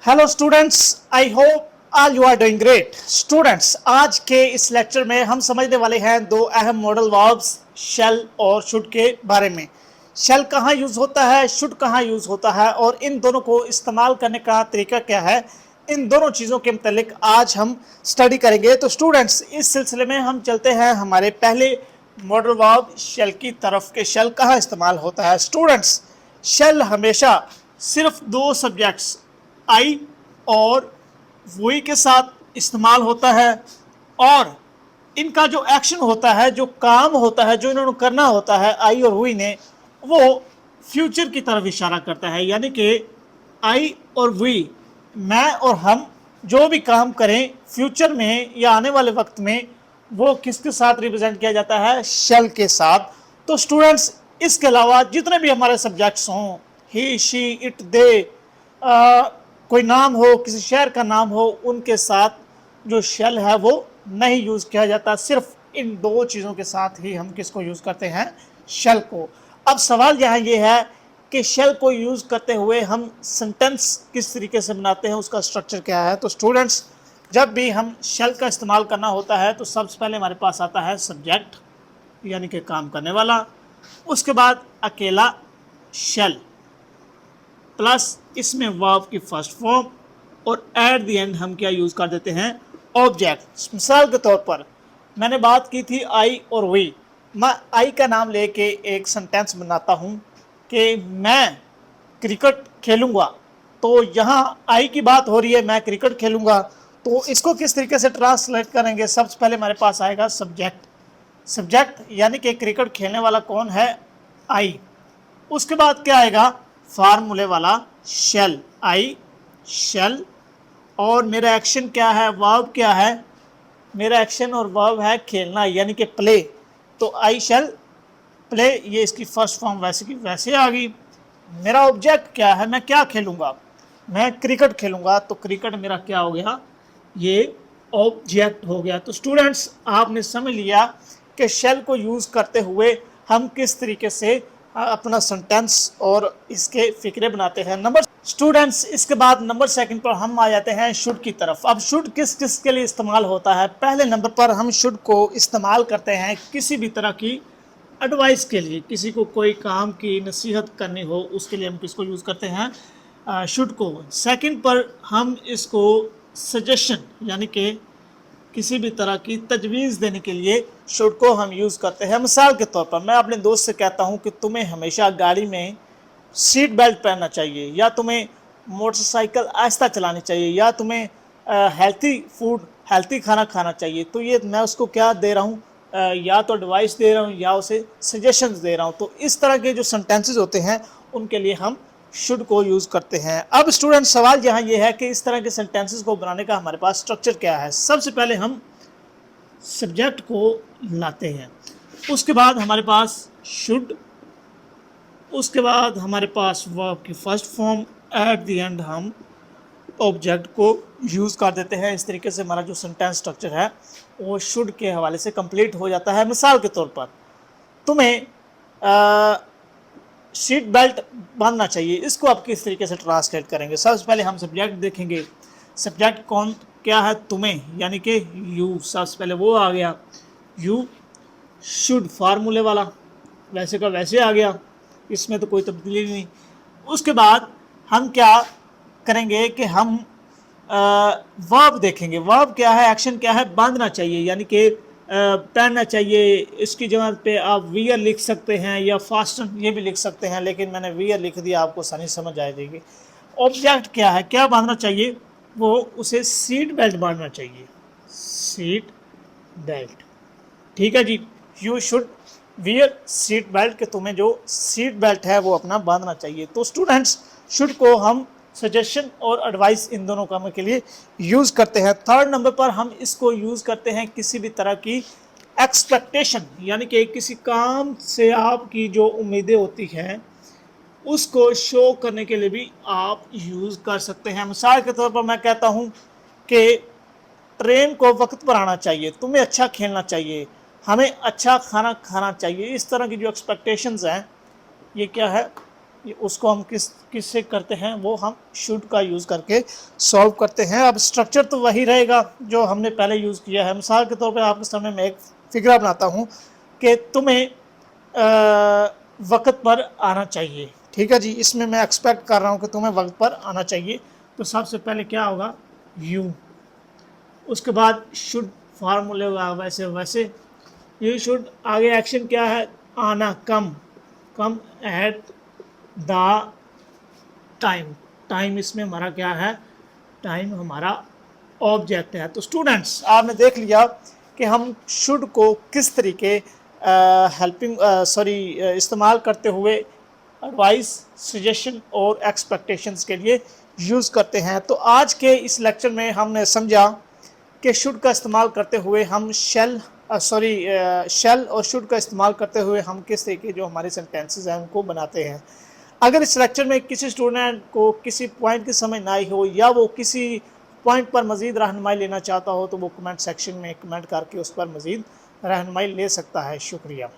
Hello students, I hope all you are doing great. Students, आज के इस lecture में हम समझने वाले हैं दो अहम मॉडल वर्ब्स शेल और शुड के बारे में। शेल कहाँ यूज़ होता है, शुड कहाँ यूज़ होता है और इन दोनों को इस्तेमाल करने का तरीका क्या है, इन दोनों चीज़ों के मतलब आज हम स्टडी करेंगे। तो स्टूडेंट्स, इस सिलसिले में हम चलते हैं हमारे पहले मॉडल वर्ब शेल की तरफ के शेल कहाँ इस्तेमाल होता है। स्टूडेंट्स, शेल हमेशा सिर्फ दो सब्जेक्ट्स आई और वही के साथ इस्तेमाल होता है और इनका जो एक्शन होता है, जो काम होता है, जो इन्होंने करना होता है आई और वही ने, वो फ्यूचर की तरफ इशारा करता है। यानी कि आई और वही, मैं और हम जो भी काम करें फ्यूचर में या आने वाले वक्त में, वो किसके साथ रिप्रेजेंट किया जाता है, शेल के साथ। तो स्टूडेंट्स, इसके अलावा जितने भी हमारे सब्जेक्ट्स हों, ही, शी, इट, दे, कोई नाम हो, किसी शहर का नाम हो, उनके साथ जो शेल है वो नहीं यूज़ किया जाता। सिर्फ इन दो चीज़ों के साथ ही हम किसको यूज़ करते हैं, शेल को। अब सवाल यहाँ ये है कि शेल को यूज़ करते हुए हम सेंटेंस किस तरीके से बनाते हैं, उसका स्ट्रक्चर क्या है। तो स्टूडेंट्स, जब भी हम शेल का इस्तेमाल करना होता है तो सबसे पहले हमारे पास आता है सब्जेक्ट, यानी कि काम करने वाला। उसके बाद अकेला शेल प्लस इसमें वर्ब की फर्स्ट फॉर्म और एट द एंड हम क्या यूज़ कर देते हैं, ऑब्जेक्ट। मिसाल के तौर पर मैंने बात की थी आई और वी। मैं आई का नाम लेके एक सेंटेंस बनाता हूँ कि मैं क्रिकेट खेलूँगा। तो यहाँ आई की बात हो रही है, मैं क्रिकेट खेलूँगा। तो इसको किस तरीके से ट्रांसलेट करेंगे, सबसे पहले हमारे पास आएगा सब्जेक्ट। सब्जेक्ट यानी कि क्रिकेट खेलने वाला कौन है, आई। उसके बाद क्या आएगा, फार्मूले वाला शेल, आई शेल। और मेरा एक्शन क्या है, वर्ब क्या है, मेरा एक्शन और वर्ब है खेलना, यानी कि प्ले। तो आई शेल प्ले, ये इसकी फर्स्ट फॉर्म वैसे की वैसे आ गई। मेरा ऑब्जेक्ट क्या है, मैं क्या खेलूँगा, मैं क्रिकेट खेलूँगा। तो क्रिकेट मेरा क्या हो गया, ये ऑब्जेक्ट हो गया। तो स्टूडेंट्स, आपने समझ लिया कि शेल को यूज़ करते हुए हम किस तरीके से अपना सेंटेंस और इसके फिक्रे बनाते हैं। नंबर स्टूडेंट्स, इसके बाद नंबर सेकंड पर हम आ जाते हैं शुड की तरफ। अब शुड किस किस के लिए इस्तेमाल होता है। पहले नंबर पर हम शुड को इस्तेमाल करते हैं किसी भी तरह की एडवाइस के लिए, किसी को कोई काम की नसीहत करनी हो उसके लिए हम किसको यूज़ करते हैं, शुड को। सेकंड पर हम इसको सजेशन यानी कि किसी भी तरह की तजवीज़ देने के लिए शुड को हम यूज़ करते हैं। मिसाल के तौर पर मैं अपने दोस्त से कहता हूं कि तुम्हें हमेशा गाड़ी में सीट बेल्ट पहनना चाहिए, या तुम्हें मोटरसाइकिल आहिस्ता चलानी चाहिए, या तुम्हें हेल्थी फूड, हेल्थी खाना खाना चाहिए। तो ये मैं उसको क्या दे रहा हूँ, या तो एडवाइस दे रहा हूँ या उसे सजेशंस दे रहा हूँ। तो इस तरह के जो सेंटेंसेस होते हैं उनके लिए हम शुड को यूज़ करते हैं। अब स्टूडेंट, सवाल यहाँ ये है कि इस तरह के सेंटेंसेस को बनाने का हमारे पास स्ट्रक्चर क्या है। सबसे पहले हम सब्जेक्ट को लाते हैं, उसके बाद हमारे पास शुड, उसके बाद हमारे पास वर्ब की first form, at the end हम ऑब्जेक्ट को यूज़ कर देते हैं। इस तरीके से हमारा जो सेंटेंस स्ट्रक्चर है वो शुड के हवाले से कंप्लीट हो जाता है। मिसाल के तौर पर तुम्हें सीट बेल्ट बांधना चाहिए, इसको आप किस तरीके से ट्रांसलेट करेंगे। सबसे पहले हम सब्जेक्ट देखेंगे। सब्जेक्ट कौन क्या है, तुम्हें, यानी कि यू। सबसे पहले वो आ गया यू। शुड फार्मूले वाला वैसे का वैसे आ गया, इसमें तो कोई तब्दीली नहीं। उसके बाद हम क्या करेंगे कि हम वर्ब देखेंगे। वर्ब क्या है, एक्शन क्या है, बांधना चाहिए, यानी कि पहनना चाहिए। इसकी जगह पे आप वियर लिख सकते हैं या फास्टन ये भी लिख सकते हैं, लेकिन मैंने वियर लिख दिया, आपको आसानी समझ आ जाएगी। ऑब्जेक्ट क्या है, क्या बांधना चाहिए, वो उसे सीट बेल्ट बांधना चाहिए, सीट बेल्ट। ठीक है जी, you should wear seat belt, कि तुम्हें जो सीट बेल्ट है वो अपना बांधना चाहिए। तो स्टूडेंट्स, शुड को हम सजेशन और एडवाइस इन दोनों कामों के लिए यूज़ करते हैं। थर्ड नंबर पर हम इसको यूज़ करते हैं किसी भी तरह की एक्सपेक्टेशन, यानी कि किसी काम से आपकी जो उम्मीदें होती हैं उसको शो करने के लिए भी आप यूज़ कर सकते हैं। मिसाल के तौर पर मैं कहता हूँ कि ट्रेन को वक्त पर आना चाहिए, तुम्हें अच्छा खेलना चाहिए, हमें अच्छा खाना खाना चाहिए। इस तरह की जो एक्सपेक्टेशंस हैं, ये क्या है, उसको हम किससे करते हैं, वो हम शुड का यूज़ करके सॉल्व करते हैं। अब स्ट्रक्चर तो वही रहेगा जो हमने पहले यूज़ किया है। मिसाल के तौर पे आपके सामने मैं एक फिगरा बनाता हूँ कि तुम्हें वक्त पर आना चाहिए, ठीक है जी। इसमें मैं एक्सपेक्ट कर रहा हूँ कि तुम्हें वक्त पर आना चाहिए, तो सबसे पहले क्या होगा, यू, उसके बाद शुड फार्मूले होगा वैसे वैसे, यू शुड, आगे एक्शन क्या है, आना, कम एट द टाइम, टाइम इसमें हमारा क्या है, टाइम हमारा ऑब्जेक्ट है। तो स्टूडेंट्स आपने देख लिया कि हम शुड को किस तरीके हेल्पिंग इस्तेमाल करते हुए एडवाइस, सजेशन और एक्सपेक्टेशंस के लिए यूज़ करते हैं। तो आज के इस लेक्चर में हमने समझा कि शुड का इस्तेमाल करते हुए हम शेल और शुड का इस्तेमाल करते हुए हम किस तरीके जो हमारे सेंटेंसेस हैं उनको बनाते हैं। अगर इस लेक्चर में किसी स्टूडेंट को किसी पॉइंट की समझ ना आई हो या वो किसी पॉइंट पर मज़ीद रहनुमाई लेना चाहता हो तो वो कमेंट सेक्शन में कमेंट करके उस पर मज़ीद रहनुमाई ले सकता है। शुक्रिया।